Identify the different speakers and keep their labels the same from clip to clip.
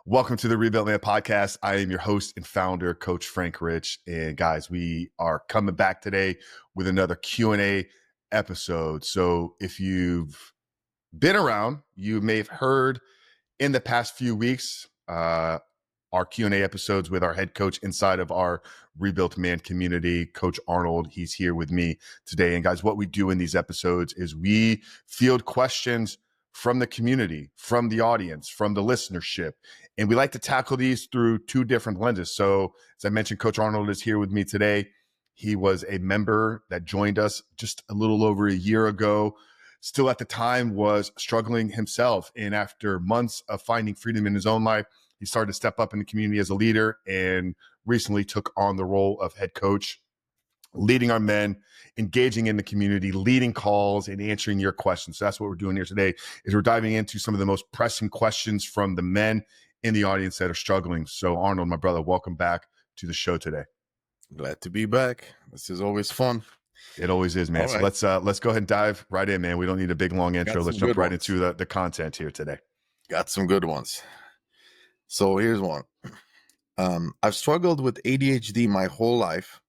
Speaker 1: Welcome to the Rebuilt Man podcast. I am your host and founder, Coach Frank Rich. And guys, we are coming back today with another Q&A episode. So if you've been around, you may have heard in the past few weeks, our Q&A episodes with our head coach inside of our Rebuilt Man community, Coach Arnold. He's here with me today. And guys, what we do in these episodes is we field questions from the community, from the audience, from the listenership. And we like to tackle these through two different lenses. So as I mentioned, Coach Arnold is here with me today. He was a member that joined us just a little over a year ago. Still at the time was struggling himself. And after months of finding freedom in his own life, he started to step up in the community as a leader and recently took on the role of head coach, leading our men, engaging in the community, leading calls, and answering your questions. So that's what we're doing here today, is we're diving into some of the most pressing questions from the men in the audience that are struggling. So Arnold, my brother, welcome back to the show today.
Speaker 2: Glad to be back. This is always fun.
Speaker 1: It always is, man.
Speaker 2: All
Speaker 1: So
Speaker 2: right.
Speaker 1: let's go ahead and dive right in, man. We don't need a big, long intro. Let's jump right
Speaker 2: ones.
Speaker 1: into the content here today.
Speaker 2: Got some good ones. So here's one. I've struggled with ADHD my whole life,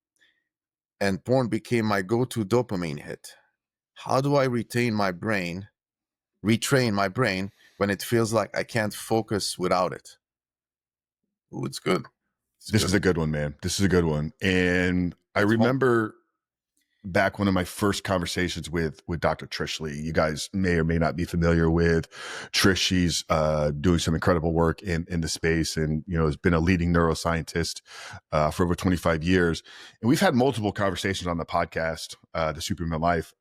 Speaker 2: and porn became my go-to dopamine hit. How do I retrain my brain when it feels like I can't focus without it? Ooh, it's good.
Speaker 1: This is a good one, man. This is a good one. And I remember back one of my first conversations with Dr. Trish Lee. You guys may or may not be familiar with Trish. She's doing some incredible work in the space, and has been a leading neuroscientist for over 25 years. And we've had multiple conversations on the podcast, The Superman Life,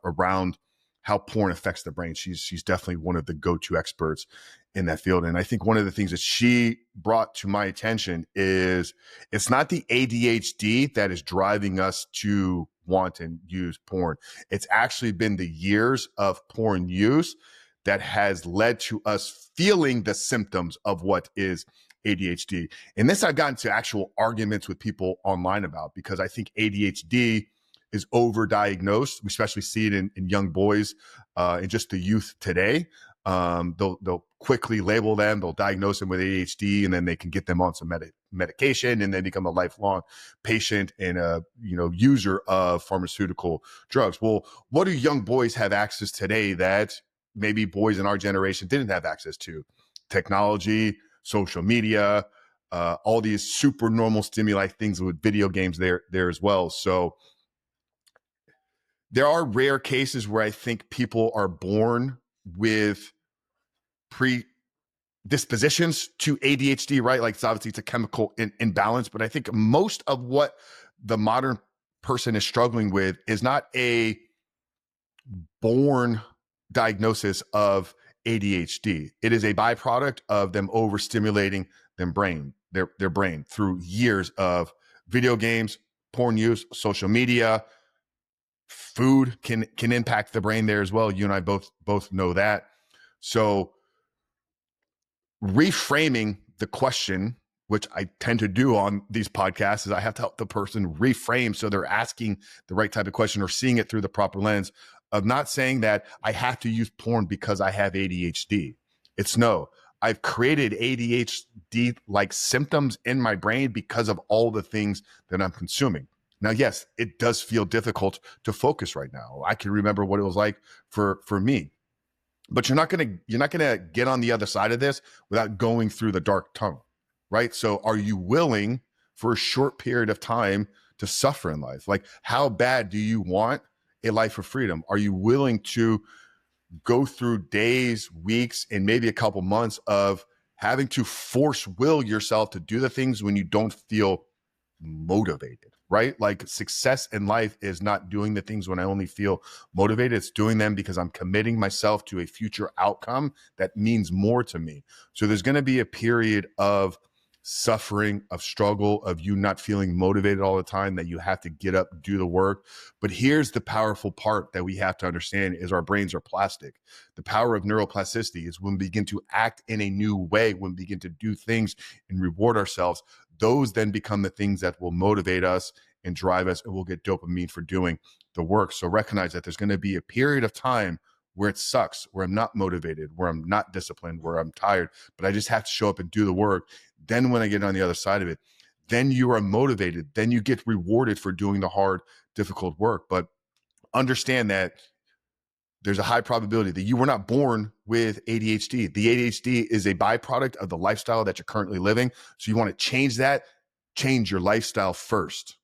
Speaker 1: around how porn affects the brain. She's definitely one of the go-to experts in that field. And I think one of the things that she brought to my attention is it's not the ADHD that is driving us to want and use porn. It's actually been the years of porn use that has led to us feeling the symptoms of what is ADHD. And this I've gotten to actual arguments with people online about, because I think ADHD is overdiagnosed. We especially see it in young boys and just the youth today. They'll quickly label them, they'll diagnose them with ADHD, and then they can get them on some medication and then become a lifelong patient and a user of pharmaceutical drugs. Well, what do young boys have access today that maybe boys in our generation didn't have access to? Technology, social media, all these super normal stimuli, things with video games there as well. So there are rare cases where I think people are born with predispositions to ADHD, right? Like it's a chemical imbalance, but I think most of what the modern person is struggling with is not a born diagnosis of ADHD. It is a byproduct of them overstimulating their brain through years of video games, porn use, social media. Food can impact the brain there as well. You and I both know that. So reframing the question, which I tend to do on these podcasts, is I have to help the person reframe so they're asking the right type of question or seeing it through the proper lens of not saying that I have to use porn because I have ADHD. It's no, I've created ADHD-like symptoms in my brain because of all the things that I'm consuming. Now, yes, it does feel difficult to focus right now. I can remember what it was like for me. But you're not gonna get on the other side of this without going through the dark tunnel, right? So are you willing for a short period of time to suffer in life? Like, how bad do you want a life of freedom? Are you willing to go through days, weeks, and maybe a couple months of having to force will yourself to do the things when you don't feel motivated, right? Like, success in life is not doing the things when I only feel motivated. It's doing them because I'm committing myself to a future outcome that means more to me. So there's going to be a period of suffering, of struggle, of you not feeling motivated all the time, that you have to get up, do the work. But here's the powerful part that we have to understand is our brains are plastic. The power of neuroplasticity is when we begin to act in a new way, when we begin to do things and reward ourselves, those then become the things that will motivate us and drive us, and we'll get dopamine for doing the work. So recognize that there's going to be a period of time where it sucks, where I'm not motivated, where I'm not disciplined, where I'm tired, but I just have to show up and do the work. Then when I get on the other side of it, then you are motivated. Then you get rewarded for doing the hard, difficult work. But understand that there's a high probability that you were not born with ADHD. The ADHD is a byproduct of the lifestyle that you're currently living. So you want to change that, change your lifestyle first.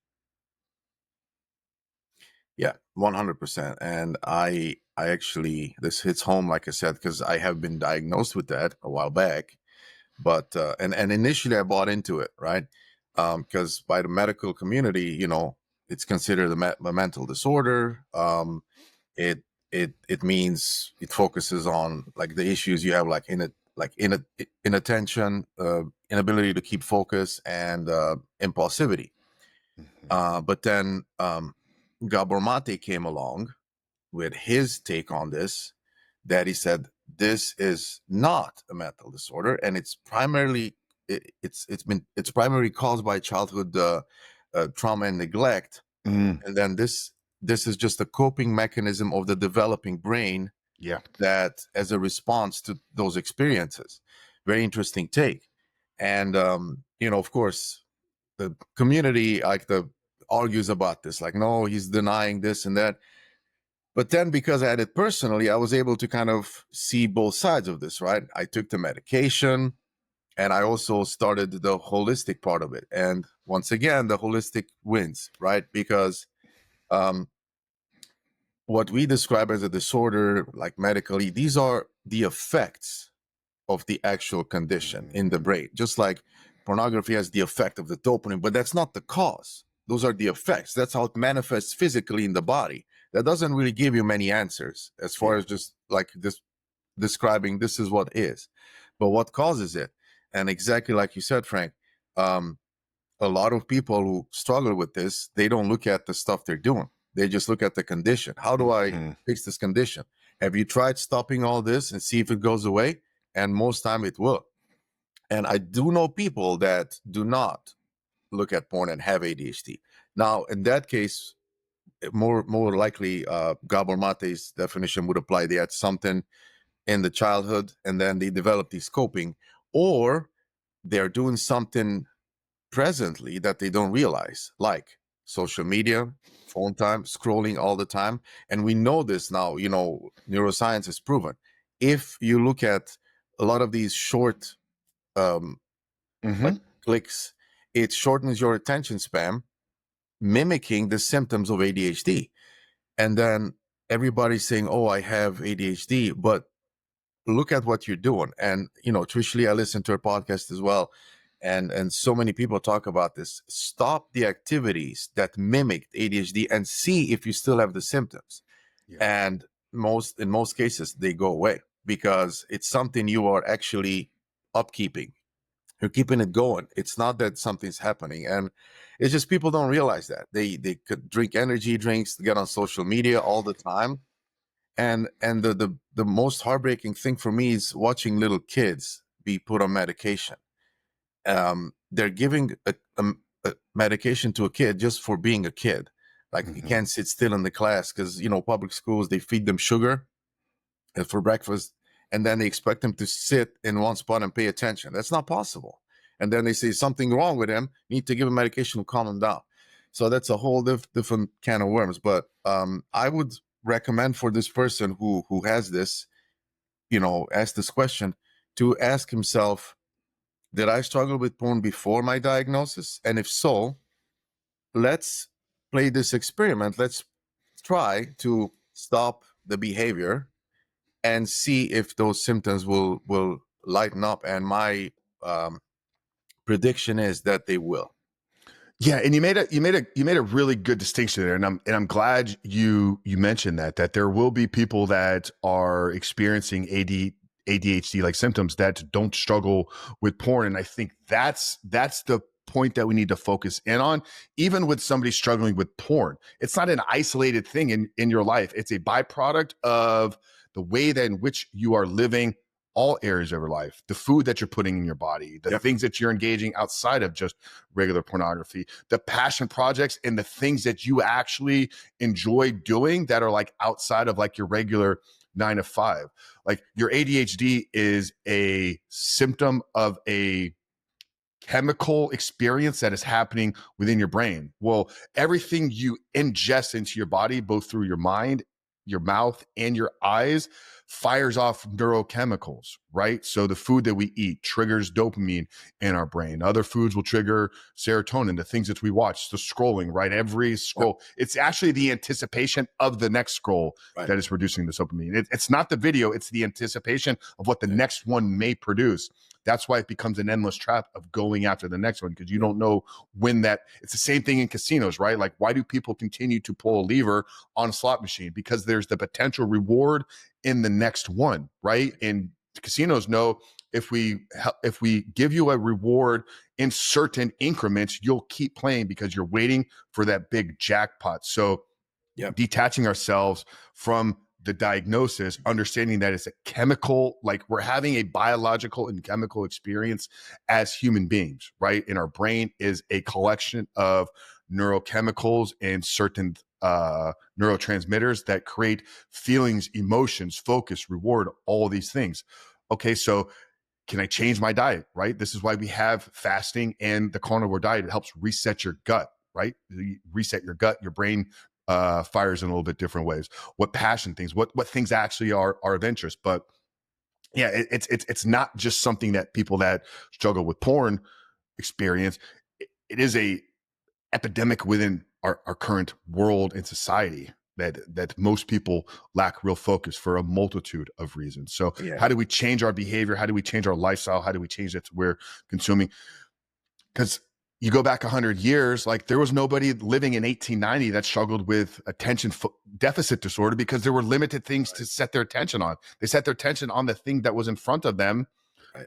Speaker 2: Yeah, 100%. And I actually, this hits home, like I said, because I have been diagnosed with that a while back. But and initially I bought into it, right? Because by the medical community, it's considered a mental disorder. It means it focuses on like the issues you have, like inattention, inability to keep focus, and impulsivity. But then Gabor Mate came along with his take on this, that he said this is not a mental disorder, and it's primarily caused by childhood trauma and neglect, and then this is just a coping mechanism of the developing brain.
Speaker 1: Yeah,
Speaker 2: that as a response to those experiences. Very interesting take. And of course, the community argues about this, like, no, he's denying this and that. But then because I had it personally, I was able to kind of see both sides of this, right? I took the medication, and I also started the holistic part of it. And once again, the holistic wins, right? Because what we describe as a disorder, like medically, these are the effects of the actual condition in the brain. Just like pornography has the effect of the dopamine, but that's not the cause. Those are the effects. That's how it manifests physically in the body. That doesn't really give you many answers as far as just like this describing this is what is, but what causes it. And exactly like you said, Frank, a lot of people who struggle with this, they don't look at the stuff they're doing. They just look at the condition. How do I fix this condition? Have you tried stopping all this and see if it goes away? And most time it will. And I do know people that do not look at porn and have ADHD. Now, in that case, more likely, Gabor Mate's definition would apply. They had something in the childhood, and then they developed these coping, or they're doing something presently that they don't realize, like social media, phone time, scrolling all the time. And we know this now, neuroscience has proven. If you look at a lot of these short clicks, it shortens your attention span, mimicking the symptoms of ADHD. And then everybody's saying, oh, I have ADHD, but look at what you're doing. And, Trish Lee, I listened to her podcast as well. And so many people talk about this. Stop the activities that mimic ADHD and see if you still have the symptoms. Yeah. And in most cases, they go away because it's something you are actually upkeeping. You're keeping it going. It's not that something's happening. And it's just people don't realize that. They could drink energy drinks, get on social media all the time. And the most heartbreaking thing for me is watching little kids be put on medication. They're giving a medication to a kid just for being a kid. Like he can't sit still in the class because, public schools, they feed them sugar for breakfast, and then they expect them to sit in one spot and pay attention. That's not possible. And then they say something wrong with him, need to give him medication to calm him down. So that's a whole different can of worms. But I would recommend for this person who has this, ask this question, to ask himself, did I struggle with porn before my diagnosis? And if so, let's play this experiment. Let's try to stop the behavior and see if those symptoms will lighten up. And my prediction is that they will.
Speaker 1: Yeah, and you made a really good distinction there, and I'm glad you mentioned that there will be people that are experiencing ADHD like symptoms that don't struggle with porn, and I think that's the point that we need to focus in on. Even with somebody struggling with porn, it's not an isolated thing in your life. It's a byproduct of the way that in which you are living all areas of your life, the food that you're putting in your body, the things that you're engaging outside of just regular pornography, the passion projects and the things that you actually enjoy doing that are like outside of like your regular 9 to 5. Like your ADHD is a symptom of a chemical experience that is happening within your brain. Well, everything you ingest into your body, both through your mind, your mouth, and your eyes, fires off neurochemicals, right? So the food that we eat triggers dopamine in our brain. Other foods will trigger serotonin, the things that we watch, the scrolling, right? Every scroll, it's actually the anticipation of the next scroll that is producing the dopamine. It's not the video, it's the anticipation of what the next one may produce. That's why it becomes an endless trap of going after the next one, because you don't know when that. It's the same thing in casinos, right? Like, why do people continue to pull a lever on a slot machine? Because there's the potential reward in the next one, right? And casinos know if we give you a reward in certain increments, you'll keep playing because you're waiting for that big jackpot. So detaching ourselves from the diagnosis, understanding that it's a chemical, like we're having a biological and chemical experience as human beings, right? And our brain is a collection of neurochemicals and certain neurotransmitters that create feelings, emotions, focus, reward, all these things. Okay, so can I change my diet, right? This is why we have fasting and the carnivore diet. It helps reset your gut, right? You reset your gut, your brain fires in a little bit different ways. What passion things, what things actually are of interest. But yeah, it's not just something that people that struggle with porn experience. It is a epidemic within our current world and society that most people lack real focus for a multitude of reasons. So how do we change our behavior? How do we change our lifestyle? How do we change it to where consuming? Because you go back 100 years, like there was nobody living in 1890 that struggled with attention deficit disorder because there were limited things to set their attention on. They set their attention on the thing that was in front of them,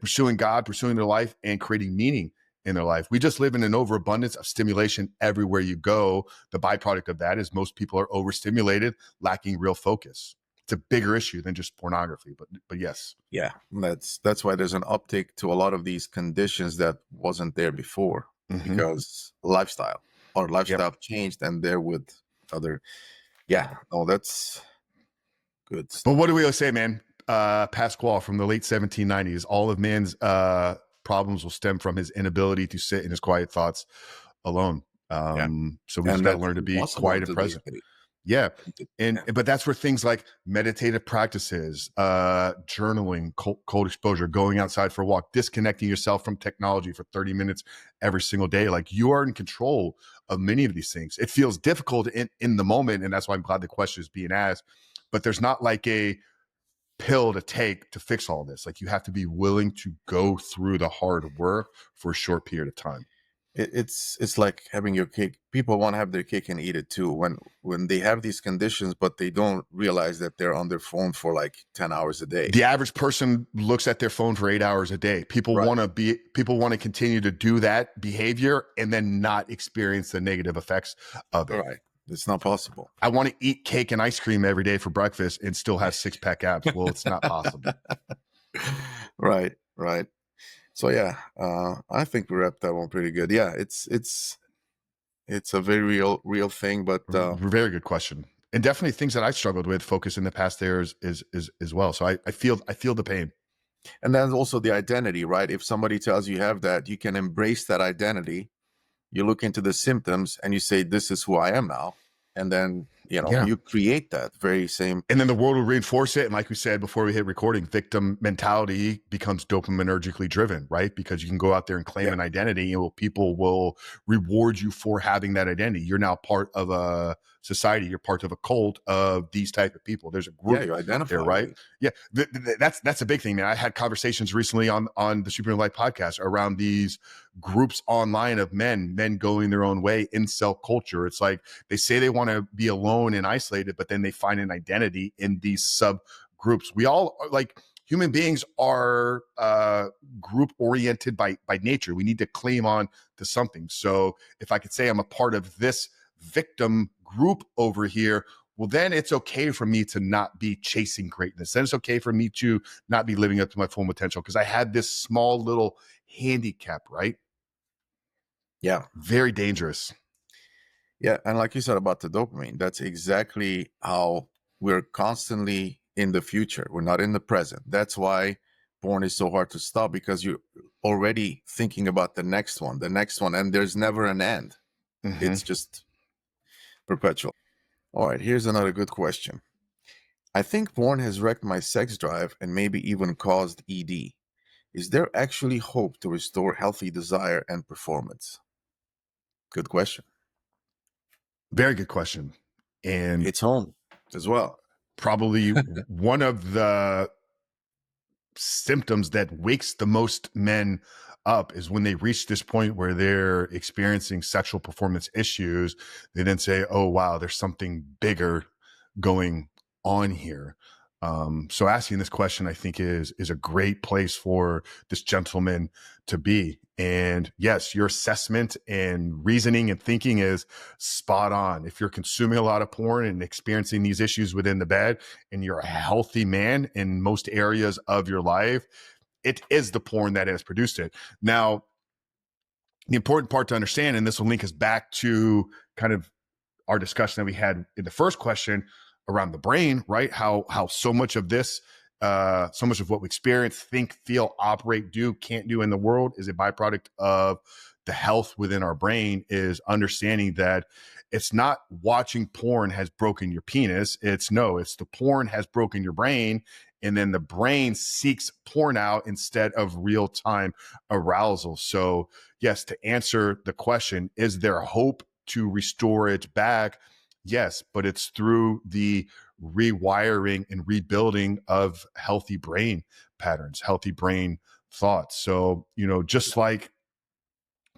Speaker 1: pursuing God, pursuing their life, and creating meaning in their life. We just live in an overabundance of stimulation everywhere you go. The byproduct of that is most people are overstimulated, lacking real focus. It's a bigger issue than just pornography, but yes.
Speaker 2: Yeah, that's why there's an uptick to a lot of these conditions that wasn't there before, because lifestyle changed, and there with other. That's good stuff.
Speaker 1: But what do we always say, man? Pascal from the late 1790s, all of man's problems will stem from his inability to sit in his quiet thoughts alone. So we just got to learn to be quiet and present. But that's where things like meditative practices, journaling, cold exposure, going outside for a walk, disconnecting yourself from technology for 30 minutes every single day. Like, you are in control of many of these things. It feels difficult in the moment, and that's why I'm glad the question is being asked. But there's not like a pill to take to fix all this. Like, you have to be willing to go through the hard work for a short period of time.
Speaker 2: It's like having your cake. People want to have their cake and eat it too. When they have these conditions, but they don't realize that they're on their phone for like 10 hours a day.
Speaker 1: The average person looks at their phone for 8 hours a day. People want to continue to do that behavior and then not experience the negative effects of it.
Speaker 2: Right. It's not possible.
Speaker 1: I want to eat cake and ice cream every day for breakfast and still have six-pack abs. Well, it's not possible.
Speaker 2: Right. So I think we wrapped that one pretty good. Yeah, it's a very real thing, but
Speaker 1: very good question, and definitely things that I struggled with focus in the past there is as well. So I feel the pain.
Speaker 2: And then also the identity, right? If somebody tells you have that, you can embrace that identity. You look into the symptoms and you say, "This is who I am now," and then you create that very same.
Speaker 1: And then the world will reinforce it. And like we said before we hit recording, victim mentality becomes dopaminergically driven, right? Because you can go out there and claim an identity, and people will reward you for having that identity. You're now part of a society. You're part of a cult of these type of people. There's a group
Speaker 2: you identify
Speaker 1: there, right? That's a big thing, man. I had conversations recently on the Super Life podcast around these groups online of men going their own way, incel culture. It's like they say they want to be alone and isolated, but then they find an identity in these subgroups. We all are, like, human beings are group oriented by nature. We need to claim on to something. So if I could say I'm a part of this victim group over here, well, then it's okay for me to not be chasing greatness. Then it's okay for me to not be living up to my full potential because I had this small little handicap, right?
Speaker 2: Yeah.
Speaker 1: Very dangerous.
Speaker 2: Yeah. And like you said about the dopamine, that's exactly how we're constantly in the future. We're not in the present. That's why porn is so hard to stop, because you're already thinking about the next one, and there's never an end.
Speaker 1: Mm-hmm.
Speaker 2: It's just perpetual. All right, here's another good question. I think porn has wrecked my sex drive and maybe even caused ED. Is there actually hope to restore healthy desire and performance? Good question.
Speaker 1: Very good question. And
Speaker 2: It's home as well.
Speaker 1: probably one of the symptoms that wakes the most men up is when they reach this point where they're experiencing sexual performance issues. They then say, oh, wow, there's something bigger going on here. So asking this question, I think, is a great place for this gentleman to be. And yes, your assessment and reasoning and thinking is spot on. If you're consuming a lot of porn and experiencing these issues within the bed, and you're a healthy man in most areas of your life, it is the porn that has produced it. Now, the important part to understand, and this will link us back to kind of our discussion that we had in the first question around the brain, right? How so much of this, so much of what we experience, think, feel, operate, do, can't do in the world is a byproduct of the health within our brain. Is understanding that it's not watching porn has broken your penis. It's the porn has broken your brain. And then the brain seeks porn out instead of real time arousal. So yes, to answer the question, is there hope to restore it back? Yes, but it's through the rewiring and rebuilding of healthy brain patterns, healthy brain thoughts. So, just like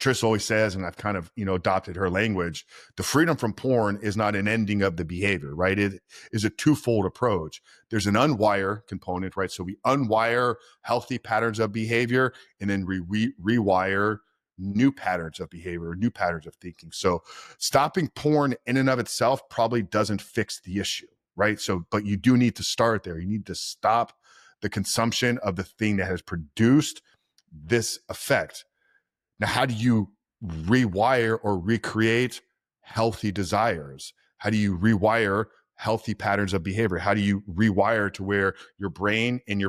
Speaker 1: Trish always says, and I've kind of, adopted her language, the freedom from porn is not an ending of the behavior, right? It is a twofold approach. There's an unwire component, right? So we unwire healthy patterns of behavior, and then rewire new patterns of behavior, new patterns of thinking. So stopping porn in and of itself probably doesn't fix the issue, right? So, but you do need to start there. You need to stop the consumption of the thing that has produced this effect. Now, how do you rewire or recreate healthy desires? How do you rewire healthy patterns of behavior? How do you rewire to where your brain and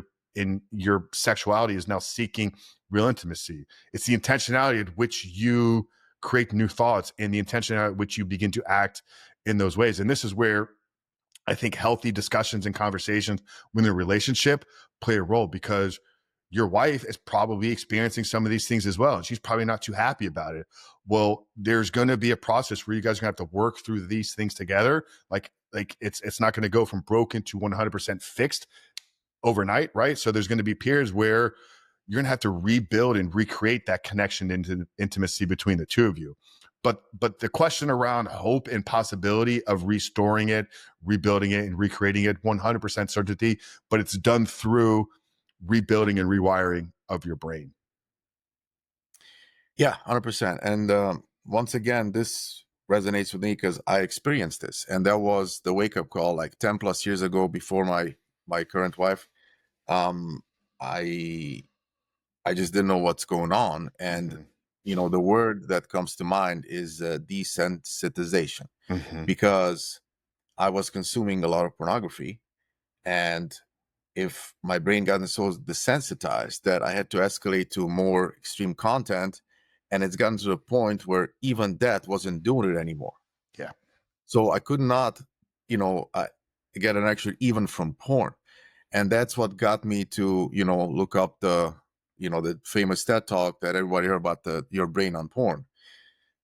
Speaker 1: your sexuality is now seeking real intimacy? It's the intentionality at which you create new thoughts and the intentionality at which you begin to act in those ways. And this is where I think healthy discussions and conversations within a relationship play a role, because your wife is probably experiencing some of these things as well, and she's probably not too happy about it. Well, there's going to be a process where you guys are going to have to work through these things together. Like it's not going to go from broken to 100% fixed overnight, right? So there's going to be periods where you're going to have to rebuild and recreate that connection into intimacy between the two of you. But the question around hope and possibility of restoring it, rebuilding it, and recreating it, 100% certainty, but it's done through rebuilding and rewiring of your brain.
Speaker 2: Yeah, 100%. And once again, this resonates with me because I experienced this, and that was the wake-up call like 10 plus years ago, before my current wife. I just didn't know what's going on, and the word that comes to mind is desensitization, because I was consuming a lot of pornography, and if my brain gotten so desensitized that I had to escalate to more extreme content, and it's gotten to the point where even that wasn't doing it anymore.
Speaker 1: Yeah.
Speaker 2: So I could not, get an actual even from porn. And that's what got me to, look up the famous TED talk that everybody heard about, Your Brain on Porn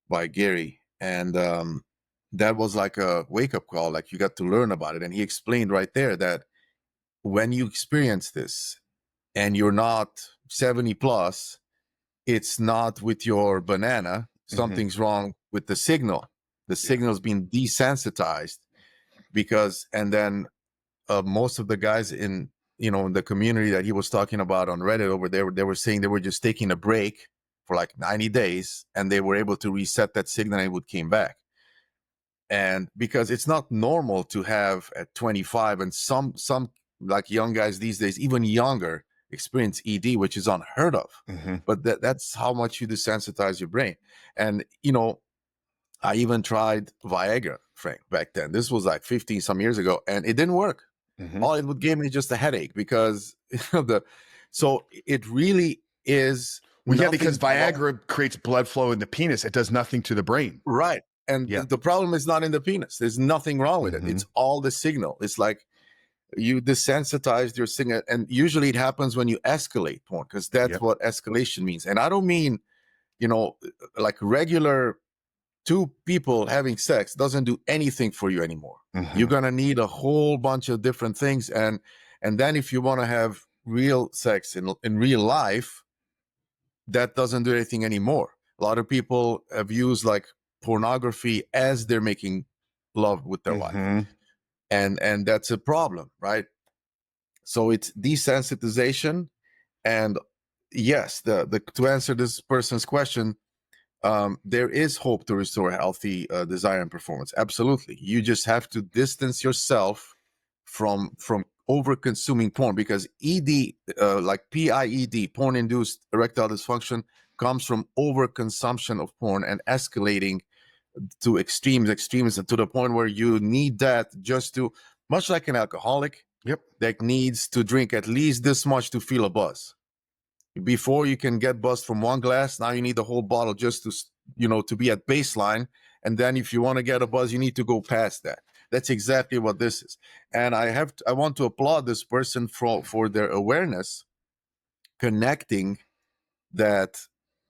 Speaker 2: by Gary. And that was like a wake-up call. Like, you got to learn about it. And he explained right there that when you experience this and you're not 70 plus, it's not with your banana. Something's wrong with the signal. The signal's been desensitized, and then most of the guys in the community that he was talking about on Reddit over there, they were saying they were just taking a break for like 90 days, and they were able to reset that signal and it would came back. And because it's not normal to have at 25, and some like young guys these days, even younger, experience ED, which is unheard of. But that's how much you desensitize your brain. And I even tried Viagra, Frank, back then. This was like 15 some years ago, and it didn't work. all it would give me just a headache because so it really is.
Speaker 1: Well, yeah, because
Speaker 2: nothing
Speaker 1: Viagra creates blood flow in the penis. It does nothing to the brain.
Speaker 2: right. And
Speaker 1: Yeah.
Speaker 2: the problem is not in the penis. There's nothing wrong with it. It's all the signal. It's like you desensitized your signal. And usually it happens when you escalate porn, because that's what escalation means. And I don't mean, like regular two people having sex doesn't do anything for you anymore. You're going to need a whole bunch of different things. And then if you want to have real sex in real life, that doesn't do anything anymore. A lot of people have used like pornography as they're making love with their wife. And that's a problem, right? So it's desensitization. And yes, the to answer this person's question, there is hope to restore healthy desire and performance. Absolutely. You just have to distance yourself from over consuming porn, because ED, like PIED, porn-induced erectile dysfunction, comes from overconsumption of porn and escalating to extremes to the point where you need that just to, much like an alcoholic that needs to drink at least this much to feel a buzz. Before you can get buzzed from one glass, now you need the whole bottle just to, to be at baseline. And then if you want to get a buzz, you need to go past that. That's exactly what this is. And I want to applaud this person for their awareness, connecting that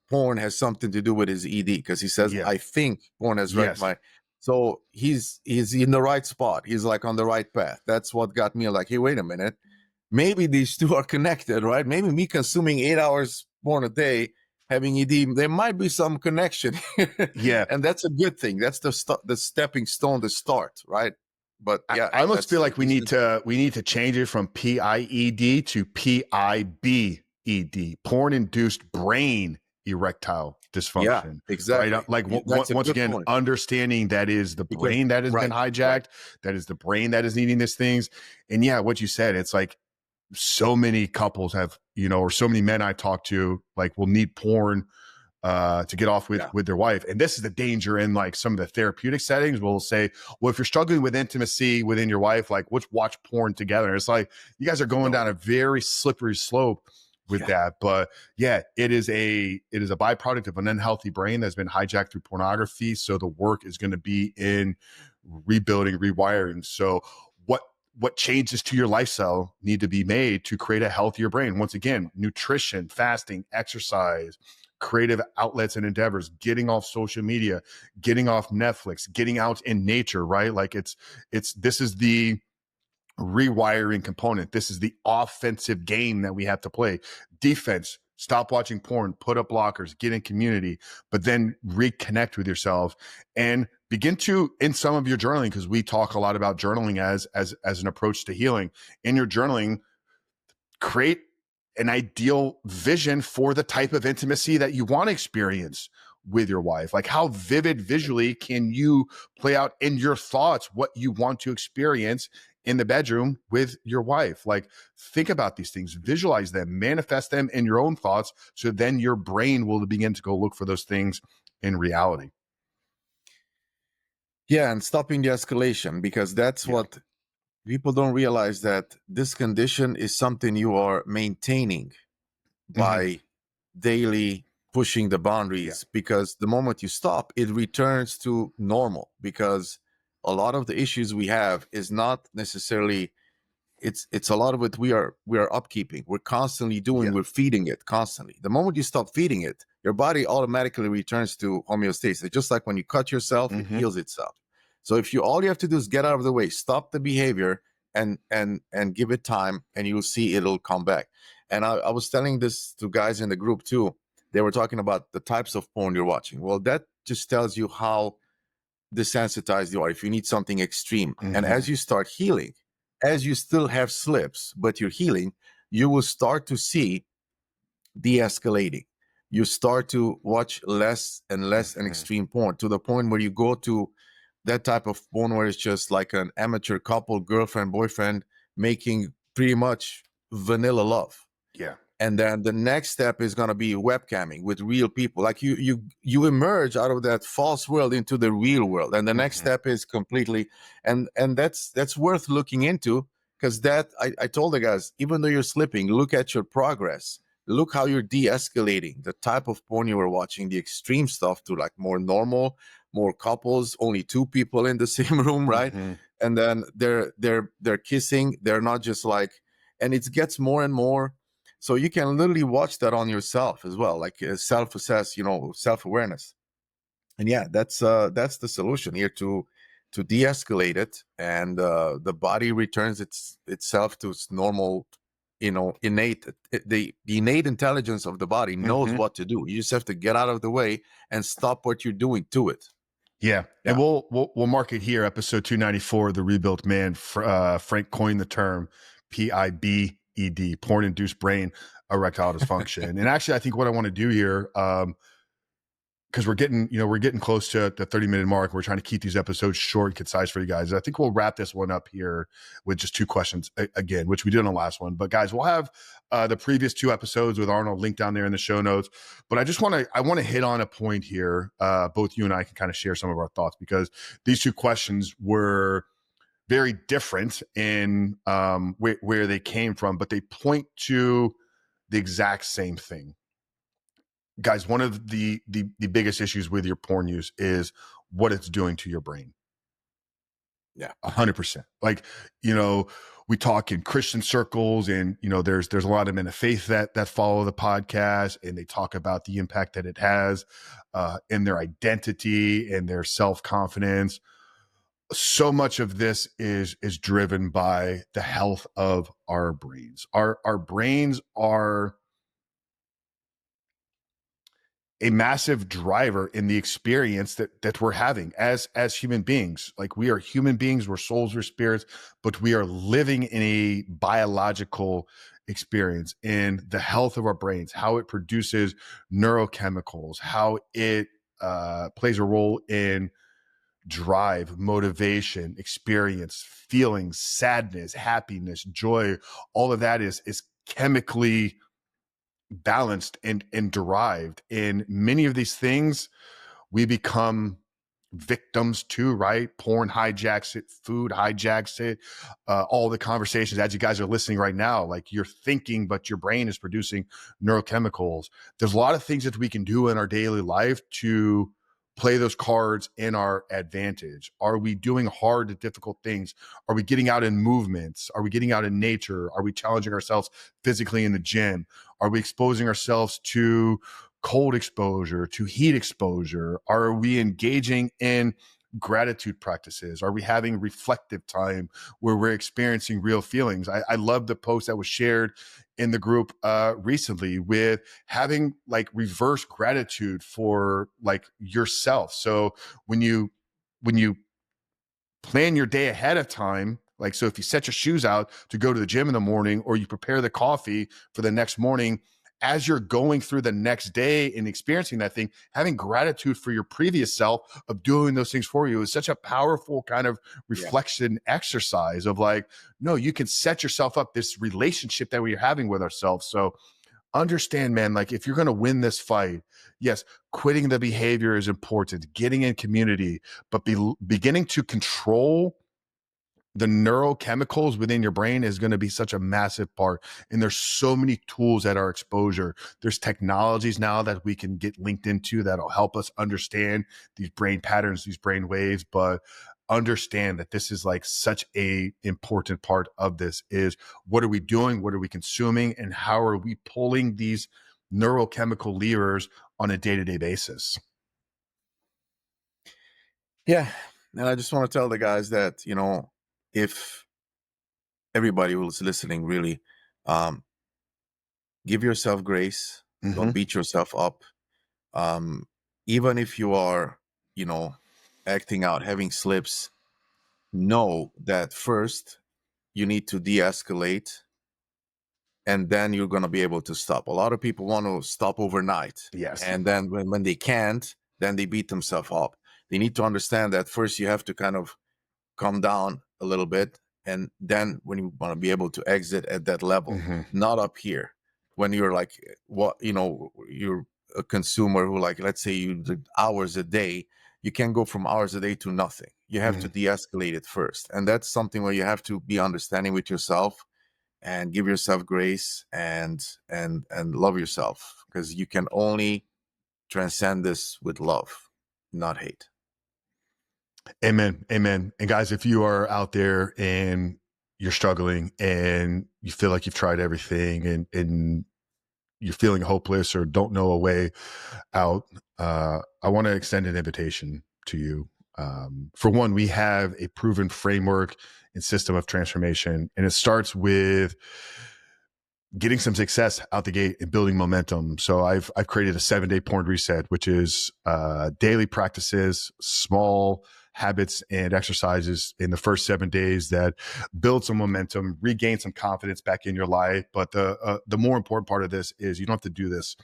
Speaker 2: porn has something to do with his ED, because he says, I think porn has wrecked my. So he's in the right spot. He's like on the right path. That's what got me like, hey, wait a minute. Maybe these two are connected, right? Maybe me consuming 8 hours porn a day, having ED, there might be some connection. And that's a good thing. That's the stepping stone to start, right? But yeah,
Speaker 1: I almost feel like we need to change it from PIED to PIBED, porn-induced brain erectile dysfunction.
Speaker 2: Yeah, exactly.
Speaker 1: Right? Like once again, understanding that is the brain that has been hijacked, that is the brain that is needing these things. And yeah, what you said, it's like so many couples have, or so many men I talk to, like, will need porn to get off with their wife. And this is the danger in like some of the therapeutic settings. We'll say, well, if you're struggling with intimacy within your wife, like, let's watch porn together. It's like, you guys are going down a very slippery slope with that. But yeah, it is a byproduct of an unhealthy brain that's been hijacked through pornography. So the work is going to be in rebuilding, rewiring. So what changes to your lifestyle need to be made to create a healthier brain? Once again, nutrition, fasting, exercise, creative outlets and endeavors, getting off social media, getting off Netflix, getting out in nature, right? Like this is the rewiring component. This is the offensive game that we have to play. Defense, stop watching porn, put up blockers, get in community, but then reconnect with yourself and begin to, in some of your journaling, because we talk a lot about journaling as an approach to healing. In your journaling, create an ideal vision for the type of intimacy that you want to experience with your wife. Like, how vivid visually can you play out in your thoughts what you want to experience in the bedroom with your wife? Like, think about these things, visualize them, manifest them in your own thoughts, so then your brain will begin to go look for those things in reality.
Speaker 2: Yeah, and stopping the escalation, because that's what people don't realize, that this condition is something you are maintaining by daily pushing the boundaries, because the moment you stop, it returns to normal. Because a lot of the issues we have is not necessarily, it's a lot of it we are upkeeping. We're constantly doing, we're feeding it constantly. The moment you stop feeding it, your body automatically returns to homeostasis. Just like when you cut yourself, it heals itself. So if all you have to do is get out of the way, stop the behavior, and give it time, and you'll see it'll come back. And I was telling this to guys in the group too. They were talking about the types of porn you're watching. Well, that just tells you how desensitized you are if you need something extreme. And as you start healing, as you still have slips, but you're healing, you will start to see de-escalating. You start to watch less and less and extreme porn, to the point where you go to that type of porn where it's just like an amateur couple, girlfriend, boyfriend, making pretty much vanilla love.
Speaker 1: Yeah.
Speaker 2: And then the next step is going to be webcamming with real people. Like you emerge out of that false world into the real world. And the next step is completely, and that's worth looking into, because that I told the guys, even though you're slipping, look at your progress. Look how you're de-escalating the type of porn you were watching, the extreme stuff, to like more normal, more couples, only two people in the same room, right?
Speaker 1: Mm-hmm.
Speaker 2: And then they're kissing. They're not just like, and it gets more and more. So you can literally watch that on yourself as well, like self-assess, self-awareness. And yeah, that's the solution here, to de-escalate it, and the body returns itself to its normal, innate, the innate intelligence of the body knows
Speaker 1: Mm-hmm.
Speaker 2: what to do. You just have to get out of the way and stop what you're doing to it.
Speaker 1: Yeah. And we'll mark it here, episode 294, the Rebuilt Man. Frank coined the term PIBED, porn-induced brain erectile dysfunction. And actually, I think what I want to do here, because we're getting close to the 30-minute mark. We're trying to keep these episodes short and concise for you guys. I think we'll wrap this one up here with just 2 questions again, which we did on the last one. But guys, we'll have the previous 2 episodes with Arnold linked down there in the show notes. But I want to hit on a point here. Both you and I can kind of share some of our thoughts, because these 2 questions were very different in where they came from, but they point to the exact same thing. Guys, one of the biggest issues with your porn use is what it's doing to your brain.
Speaker 2: Yeah,
Speaker 1: 100%. Like, we talk in Christian circles, and there's a lot of men of faith that follow the podcast, and they talk about the impact that it has in their identity and their self-confidence. So much of this is driven by the health of our brains. Our brains are a massive driver in the experience that we're having as human beings. Like, we are human beings, we're souls, we're spirits, but we are living in a biological experience, in the health of our brains, how it produces neurochemicals, how it plays a role in drive, motivation, experience, feelings, sadness, happiness, joy. All of that is chemically balanced and derived. In many of these things, we become victims to, right? Porn hijacks it, food hijacks it, all the conversations as you guys are listening right now, like, you're thinking, but your brain is producing neurochemicals. There's a lot of things that we can do in our daily life to play those cards in our advantage. Are we doing hard and difficult things? Are we getting out in movements? Are we getting out in nature? Are we challenging ourselves physically in the gym? Are we exposing ourselves to cold exposure, to heat exposure? Are we engaging in gratitude practices? Are we having reflective time where we're experiencing real feelings? I love the post that was shared in the group recently with having like reverse gratitude for like yourself. So when you plan your day ahead of time, like, so if you set your shoes out to go to the gym in the morning, or you prepare the coffee for the next morning, as you're going through the next day and experiencing that thing, having gratitude for your previous self of doing those things for you is such a powerful kind of reflection exercise of like, no, you can set yourself up, this relationship that we're having with ourselves. So understand, man, like, if you're going to win this fight, yes, quitting the behavior is important, getting in community, but beginning to control the neurochemicals within your brain is going to be such a massive part. And there's so many tools at our exposure. There's technologies now that we can get linked into that'll help us understand these brain patterns, these brain waves. But understand that this is like such a important part of this is, what are we doing? What are we consuming? And how are we pulling these neurochemical levers on a day-to-day basis?
Speaker 2: Yeah. And I just want to tell the guys that, if everybody who's listening, really, give yourself grace. Don't beat yourself up. Even if you are, acting out, having slips, know that first you need to de-escalate, and then you're going to be able to stop. A lot of people want to stop overnight.
Speaker 1: Yes.
Speaker 2: And then when they can't, then they beat themselves up. They need to understand that first you have to kind of calm down a little bit, and then when you want to be able to exit at that level, not up here when you're like, you're a consumer who, like, let's say you did hours a day, you can go from hours a day to nothing. you have to de-escalate it first. And that's something where you have to be understanding with yourself and give yourself grace and love yourself, because you can only transcend this with love, not hate.
Speaker 1: Amen. Amen. And guys, if you are out there and you're struggling and you feel like you've tried everything and you're feeling hopeless or don't know a way out, I want to extend an invitation to you. For one, we have a proven framework and system of transformation, and it starts with getting some success out the gate and building momentum. So I've created a 7-day porn reset, which is daily practices, small habits and exercises in the first 7 days that build some momentum, regain some confidence back in your life. But the more important part of this is you don't have to do this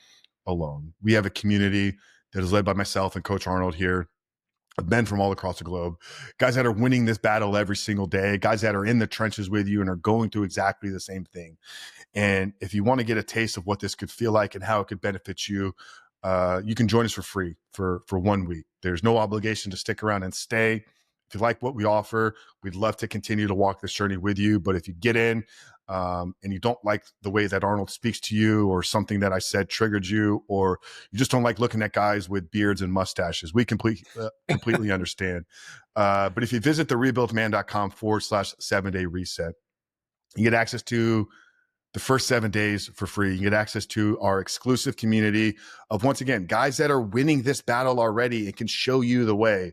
Speaker 1: alone. We have a community that is led by myself and Coach Arnold here, of men from all across the globe, guys that are winning this battle every single day, guys that are in the trenches with you and are going through exactly the same thing. And if you want to get a taste of what this could feel like and how it could benefit you, you can join us for free for 1 week. There's no obligation to stick around and stay. If you like what we offer, we'd love to continue to walk this journey with you. But if you get in and you don't like the way that Arnold speaks to you, or something that I said triggered you, or you just don't like looking at guys with beards and mustaches, we completely understand. But if you visit the rebuiltman.com/7-day reset, you get access to the first 7 days for free. You get access to our exclusive community of, once again, guys that are winning this battle already and can show you the way.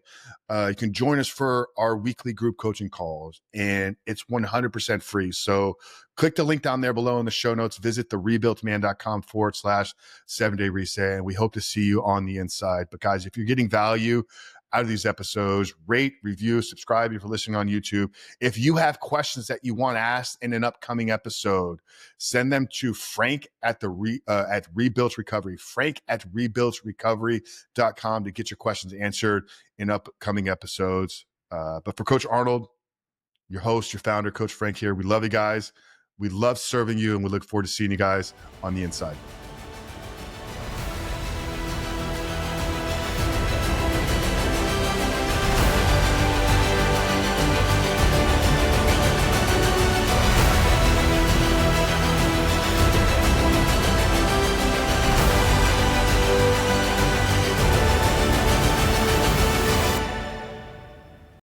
Speaker 1: You can join us for our weekly group coaching calls, and it's 100% free. So click the link down there below in the show notes. Visit the rebuiltman.com/7-day reset. And we hope to see you on the inside. But guys, if you're getting value out of these episodes, rate, review, subscribe if you're listening on YouTube. If you have questions that you want asked in an upcoming episode, send them to Frank at Rebuilt Recovery, Frank at rebuiltrecovery.com to get your questions answered in upcoming episodes. But for Coach Arnold, your host, your founder, Coach Frank here, we love you guys. We love serving you, and we look forward to seeing you guys on the inside.